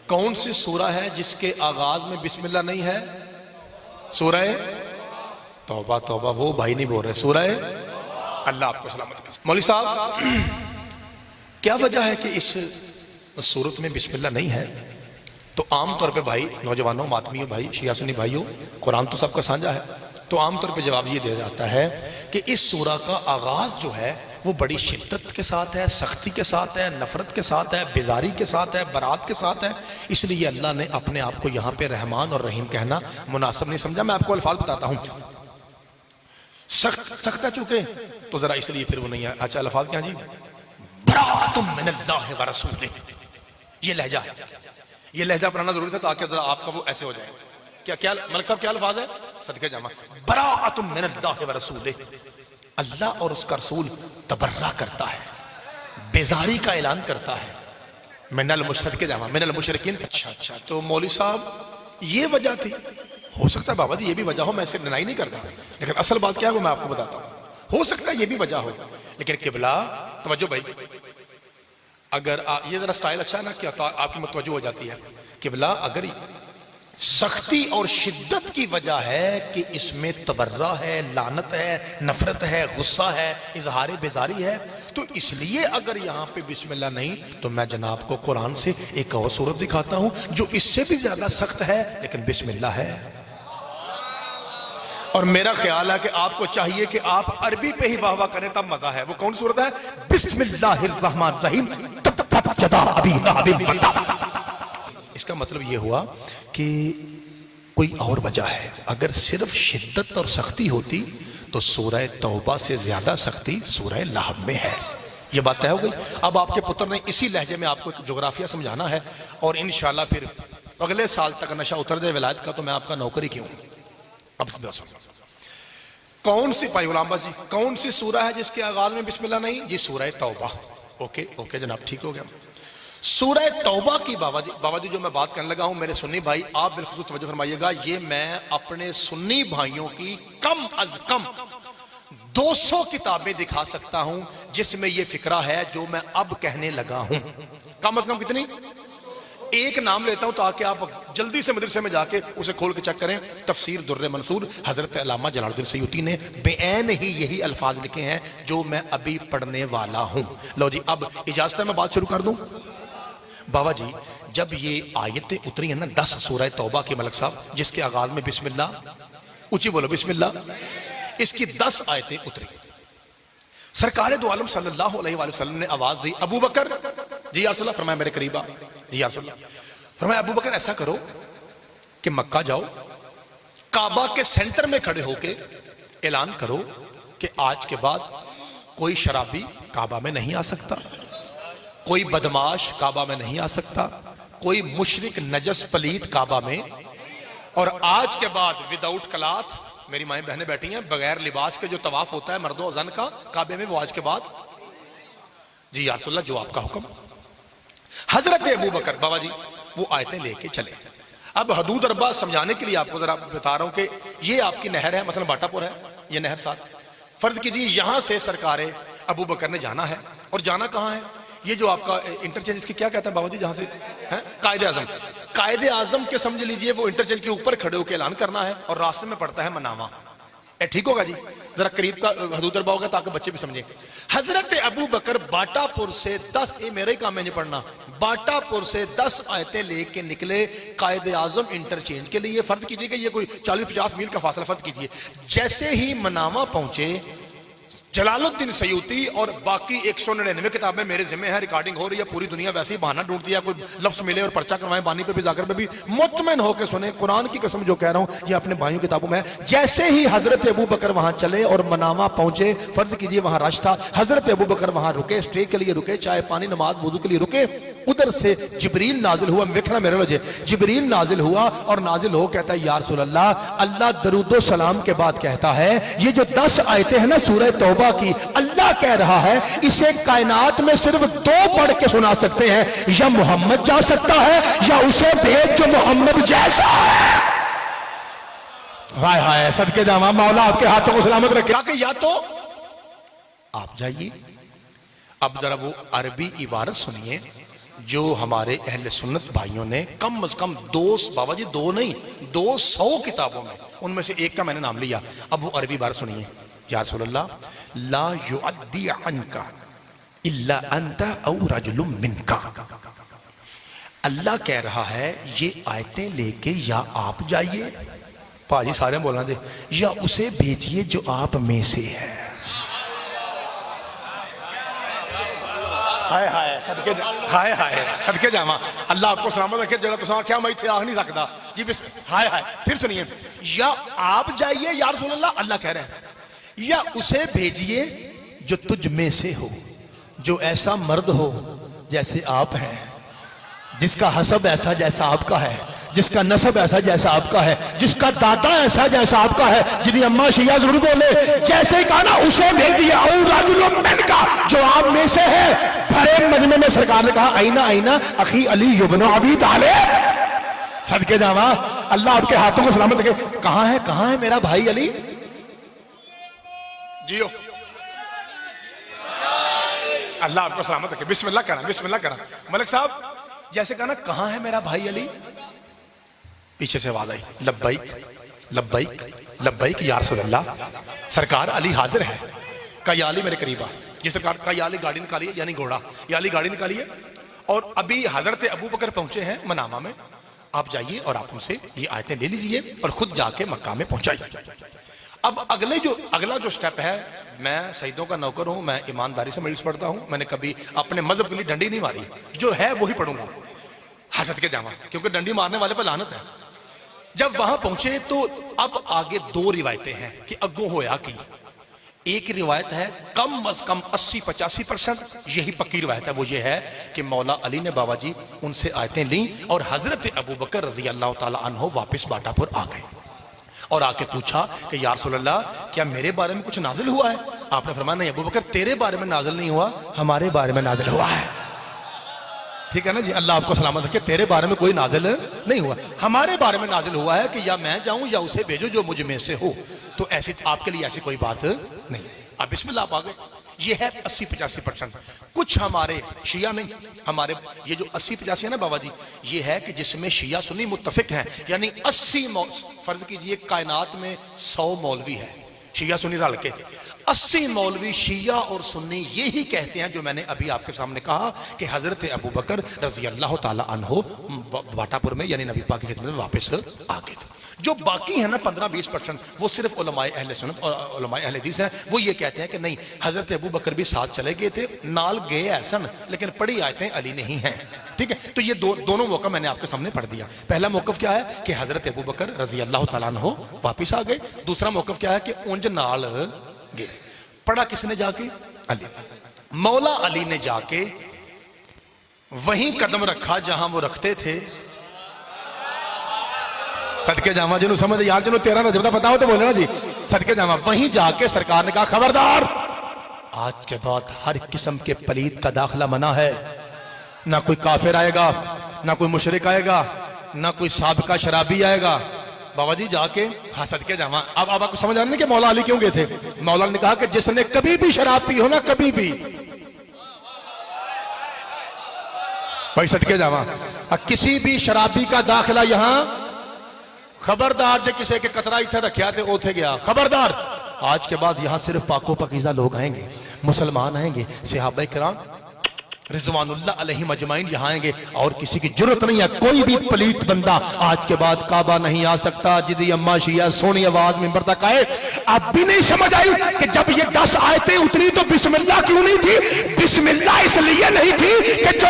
کون سی سورہ ہے جس کے آغاز میں بسم اللہ نہیں ہے؟ سورہ توبہ. توبہ وہ بھائی نہیں بول رہے، سورہ اللہ آپ کو سلامت کرے. مولوی صاحب کیا وجہ ہے کہ اس سورت میں بسم اللہ نہیں ہے؟ تو عام طور پہ بھائی نوجوانوں، ماتمیوں، بھائی شیعہ سنی بھائیوں، قرآن تو سب کا سانجا ہے، تو عام طور پہ جواب یہ دیا جاتا ہے کہ اس سورہ کا آغاز جو ہے وہ بڑی شدت کے ساتھ ہے، سختی کے ساتھ ہے، نفرت کے ساتھ ہے، بیزاری کے ساتھ ہے، برات کے ساتھ ہے. اس لیے اللہ نے اپنے آپ کو یہاں پہ رحمان اور رحیم کہنا مناسب نہیں سمجھا. میں آپ کو الفاظ بتاتا ہوں. سخت ہے چونکہ تو ذرا اس لیے پھر وہ نہیں ہے. اچھا الفاظ کیا جی؟ براۃ من اللہ و رسولہ. یہ لہجہ پڑھنا ضروری تھا تاکہ ذرا آپ کا وہ ایسے ہو جائے. کیا ملک صاحب کیا الفاظ ہے؟ صدقے جامع. براۃ من اللہ و رسولہ. اللہ اور اس کا رسول تبرہ کرتا ہے، بیزاری کا اعلان کرتا ہے. من المشرکین جامع من المشرکین. اچھا تو مولوی صاحب یہ وجہ تھی. ہو سکتا ہے بابا جی یہ بھی وجہ ہو، میں اسے ڈینائی نہیں کرتا، لیکن اصل بات کیا ہے وہ میں آپ کو بتاتا ہوں. ہو سکتا ہے یہ بھی وجہ ہو، لیکن قبلہ توجہ بھائی، اگر یہ ذرا سٹائل اچھا ہے نا کہ آپ کی متوجہ ہو جاتی ہے. قبلہ اگر سختی اور شدت کی وجہ ہے کہ اس میں تبرہ ہے، لعنت ہے، نفرت ہے، غصہ ہے، اظہار بیزاری ہے، تو اس لیے اگر یہاں پہ بسم اللہ نہیں تو میں جناب کو قرآن سے ایک اور سورت دکھاتا ہوں جو اس سے بھی زیادہ سخت ہے لیکن بسم اللہ ہے. اور میرا خیال ہے کہ آپ کو چاہیے کہ آپ عربی پہ ہی واہ واہ کریں تب مزہ ہے. وہ کون صورت ہے؟ بسم اللہ الرحمن الرحیم. اس کا مطلب یہ ہوا کہ کوئی اور وجہ ہے. اگر صرف شدت اور سختی ہوتی تو سورہ توبہ سے زیادہ سختی سورہ لہب میں ہے. یہ بات طے ہو گئی. اب آپ کے پتر نے اسی لہجے میں آپ کو ایک جغرافیہ سمجھانا ہے اور انشاءاللہ پھر اگلے سال تک نشہ اتر جائے ولایت کا تو میں آپ کا نوکری کیوں. اب کون سی بھائی غلام باز جی کون سی سورہ ہے جس کے آغاز میں بسم اللہ نہیں؟ جی سورہ توبہ. اوکے جناب ٹھیک ہو گیا. سورہ توبہ کی بابا جی جو میں بات کرنے لگا ہوں میرے سنی بھائی آپ بالخصوص توجہ فرمائیے گا. یہ میں اپنے سنی بھائیوں کی کم از کم 200 کتابیں دکھا سکتا ہوں جس میں یہ فکرہ ہے جو میں اب کہنے لگا ہوں. کم از کم کتنی؟ ایک نام لیتا ہوں تاکہ آپ جلدی سے مدرسے میں جا کے اسے کھول کے چیک کریں. تفسیر در منصور حضرت علامہ جلال الدین سیوطی نے بعین ہی یہی الفاظ لکھے ہیں جو میں ابھی پڑھنے والا ہوں. لو جی اب اجازت ہے میں بات شروع کر دوں. بابا جی جب یہ آیتیں اتری ہیں نا 10 سورہ توبہ کے ملک صاحب جس کے آغاز میں بسم اللہ، اونچی بولو بسم اللہ، اس کی 10 آیتیں اتری. سرکار دو عالم صلی اللہ علیہ وآلہ وسلم نے آواز دی ابو بکر جی یا رسول اللہ. فرمایا میرے قریب آ. جی یا رسول اللہ. فرمایا ابو بکر ایسا کرو کہ مکہ جاؤ، کعبہ کے سینٹر میں کھڑے ہو کے اعلان کرو کہ آج کے بعد کوئی شرابی کعبہ میں نہیں آ سکتا، کوئی بدماش کعبہ میں نہیں آ سکتا، کوئی مشرک نجس پلیت کعبہ میں، اور آج کے بعد وداؤٹ کلاتھ، میری مائیں بہنیں بیٹھی ہیں، بغیر لباس کے جو طواف ہوتا ہے مردوں زن کا کعبے میں وہ آج کے بعد. جی یا رسول اللہ جو آپ کا حکم. حضرت ابو بکر بابا جی وہ آیتیں لے کے چلے. اب حدود اربع سمجھانے کے لیے آپ کو ذرا بتا رہا ہوں کہ یہ آپ کی نہر ہے، مثلا باٹا پور ہے یہ نہر ساتھ. فرض کیجیے یہاں سے سرکار ابو بکر نے جانا ہے، اور جانا کہاں ہے؟ یہ جو آپ کا انٹرچینج اس کی کیا کہتا ہے بابا جی جہاں سے قائد اعظم. قائد اعظم کے سمجھ لیجئے وہ انٹرچینج کے اوپر کھڑے ہو کے اعلان کرنا ہے اور راستے میں پڑتا ہے مناوا. ٹھیک ہوگا جی؟ ذرا قریب کا حدود اربع ہوگا تاکہ بچے بھی سمجھیں. حضرت ابو بکر باٹا پور سے 10 میرے ہی کام ہے پڑھنا، باٹا پور سے 10 آیتیں لے کے نکلے قائد اعظم انٹرچینج کے لیے. فرض کیجئے کہ یہ کوئی 40-50 میل کا فاصلہ فرض کیجئے. جیسے ہی مناوا پہنچے جلال الدین سیوطی اور باقی 199 کتابیں میرے ذمہ ہیں، ریکارڈنگ ہو رہی ہے، پوری دنیا ویسے ہی بہانہ ڈھونڈتی ہے کوئی لفظ ملے اور پرچہ کروائیں. بانی پہ بھی ذاکر پہ بھی مطمئن ہو کے سنیں، قرآن کی قسم جو کہہ رہا ہوں یہ اپنے بھائیوں کتابوں میں ہے. جیسے ہی حضرت ابو بکر وہاں چلے اور مناوا پہنچے، فرض کیجئے وہاں رش تھا، حضرت ابو بکر وہاں رکے، اسٹے کے لیے رکے، چائے پانی نماز وضو کے لیے رکے. ادھر سے جبریل نازل ہوا. ویکھنا میرے لوجے جبریل نازل ہوا اور نازل ہو کہتا ہے یا رسول اللہ، اللہ درود و سلام کے بعد کہتا ہے یہ جو 10 آیتیں ہیں نا سورہ توبہ کی، اللہ کہہ رہا ہے اسے کائنات میں صرف 2 پڑھ کے سنا سکتے ہیں، یا محمد جا سکتا ہے یا اسے بھیج جو محمد جیسا ہے. ہائے ہائے صدقے جاواں مولا آپ کے ہاتھوں کو سلامت رکھے. کہ یا تو آپ جائیے. اب ذرا وہ عربی عبارت سنیے جو ہمارے اہل سنت بھائیوں نے کم از کم 200 بابا جی 2 نہیں 200 کتابوں میں، ان میں سے ایک کا میں نے نام لیا، اب وہ عربی بار سنیے. یا رسول اللہ لا یعدی عنک الا انت او رجل منک. اللہ کہہ رہا ہے یہ آیتیں لے کے یا آپ جائیے، پاجی سارے بولنا دے، یا اسے بھیجیے جو آپ میں سے ہے. ہائے ہائے صدقے ہائے ہائے صدقے جاواں اللہ آپ کو سلامت رکھے. جڑا تساں کیا میں اتنے آ نہیں سکتا جی بس. ہائے ہائے پھر سنیے، یا آپ جائیے یا رسول اللہ، اللہ کہہ رہے ہیں یا اسے بھیجیے جو تجھ میں سے ہو، جو ایسا مرد ہو جیسے آپ ہیں، جس کا حسب ایسا جیسا آپ کا ہے، جس کا نسب ایسا جیسا آپ کا ہے، جس کا دادا ایسا جیسا آپ کا ہے. جنہیں اماں شیعہ ضرور بولے جیسے کہا نا اسے بھیجیے او رجل منک، جو آپ میں سے ہے. بھرے مجمع میں سرکار نے کہا آئینہ آئینہ اخی علی ابن ابی طالب. صدقے جاواں اللہ آپ کے ہاتھوں کو سلامت رکھے. کہاں ہے میرا بھائی علی؟ جیو اللہ آپ کو سلامت رکھے. بسم اللہ کرنا بسم اللہ کرنا. ملک صاحب جیسے کہا نا کہاں ہے میرا بھائی علی، پیچھے سے آواز آئی لبیک لبیک لبیک یا رسول اللہ. سرکار علی حاضر ہے. کا یا علی میرے قریب آ. جس سرکار کا یا علی گاڑی نکالیے، یعنی گھوڑا، یا علی گاڑی نکالیے. اور ابھی حضرت ابو بکر پہنچے ہیں منامہ میں، آپ جائیے اور آپ ان سے یہ آیتیں لے لیجئے اور خود جا کے مکہ میں پہنچائیے. اب اگلا جو سٹیپ ہے، میں سیدوں کا نوکر ہوں، میں ایمانداری سے مجلس پڑھتا ہوں، میں نے کبھی اپنے مذہب کے لیے ڈنڈی نہیں ماری، جو ہے وہی پڑھوں گا حسد کے جاواں، کیونکہ ڈنڈی مارنے والے پہ لعنت ہے. جب وہاں پہنچے تو اب آگے 2 روایتیں ہیں کہ اگوں ہویا کی. ایک روایت ہے کم از کم 80-85%، یہی پکی روایت ہے، وہ یہ ہے کہ مولا علی نے بابا جی ان سے آیتیں لیں اور حضرت ابو بکر رضی اللہ تعالی عنہ واپس باٹا پور آ گئے اور آ کے پوچھا کہ یا رسول اللہ کیا میرے بارے میں کچھ نازل ہوا ہے؟ آپ نے فرمایا نہیں ابو بکر، تیرے بارے میں نازل نہیں ہوا، ہمارے بارے میں نازل ہوا ہے. ٹھیک ہے نا جی، اللہ آپ کو سلامت رکھے. تیرے بارے میں کوئی نازل نہیں ہوا، ہمارے بارے میں نازل ہوا ہے کہ یا میں جاؤں یا اسے بھیجو جو مجھ میں سے ہو. تو ایسی آپ کے لیے ایسی کوئی بات نہیں. آپ بسم اللہ آپ آ گئے. یہ ہے 80-85%. کچھ ہمارے شیعہ نہیں، ہمارے یہ جو 80-85 ہے نا بابا جی، یہ ہے کہ جس میں شیعہ سنی متفق ہیں، یعنی 80 فرض کیجئے کائنات میں 100 مولوی ہے شیعہ سنی رل کے، 80 مولوی شیعہ اور سنی یہی کہتے ہیں جو میں نے ابھی آپ کے سامنے کہا کہ حضرت ابو بکر رضی اللہ تعالی عنہ باٹا پور میں یعنی نبی پاک کی خدمت میں واپس آ گئے تھے. جو باقی ہیں نا 15-20% وہ صرف علماء اہل سنت اور علماء اہل حدیث ہیں. وہ یہ کہتے ہیں کہ نہیں، حضرت ابو بکر بھی ساتھ چلے گئے تھے، نال گئے ایسن، لیکن پڑھی آیتیں علی نہیں ہیں. ٹھیک ہے، تو یہ دونوں موقع میں نے آپ کے سامنے پڑھ دیا. پہلا موقف کیا ہے کہ حضرت ابو بکر رضی اللہ تعالیٰ عنہ واپس آ گئے. دوسرا موقف کیا ہے کہ اونج نال گئے. پڑھا کس نے جا کے؟ علی. مولا علی نے جا کے وہیں قدم رکھا جہاں وہ رکھتے تھے. صدقے جاواں جنہوں سمجھ یار جنہوں 13 رجب دا پتا ہو تو بولے نا جی. صدقے جاواں وہیں جا کے سرکار نے کہا خبردار، آج کے بعد ہر قسم کے پلید کا داخلہ منع ہے. نہ کوئی کافر آئے گا، نہ کوئی مشرک آئے گا، نہ کوئی سابقہ شرابی آئے گا. بابا جی جا کے ہاں صدقے جاواں. اب آپ کو سمجھ آ رہا ہے کہ مولا علی کیوں گئے تھے؟ مولا نے کہا کہ جس نے کبھی بھی شراب پی ہو نا، کبھی بھی، بھائی صدقے جاواں، کسی بھی شرابی کا داخلہ یہاں خبردار. جے کسی کے قطرہ اتھے رکھیا تے اوتھے گیا، خبردار. آج کے بعد یہاں صرف پاک و پاکیزہ لوگ آئیں گے، مسلمان آئیں گے، صحابہ کرام رضوان اللہ علیہ مجمعین یہاں آئیں گے، اور کسی کی جرت نہیں ہے. کوئی بھی پلیت بندہ آج کے بعد کعبہ نہیں آ سکتا. جدی اماں شیعہ سونی آواز منبر تک آئے. اب بھی نہیں سمجھ آئی کہ جب یہ 10 آیتیں اتری تو بسم اللہ کیوں نہیں تھی؟ بسم اللہ اس لیے نہیں تھی کہ جو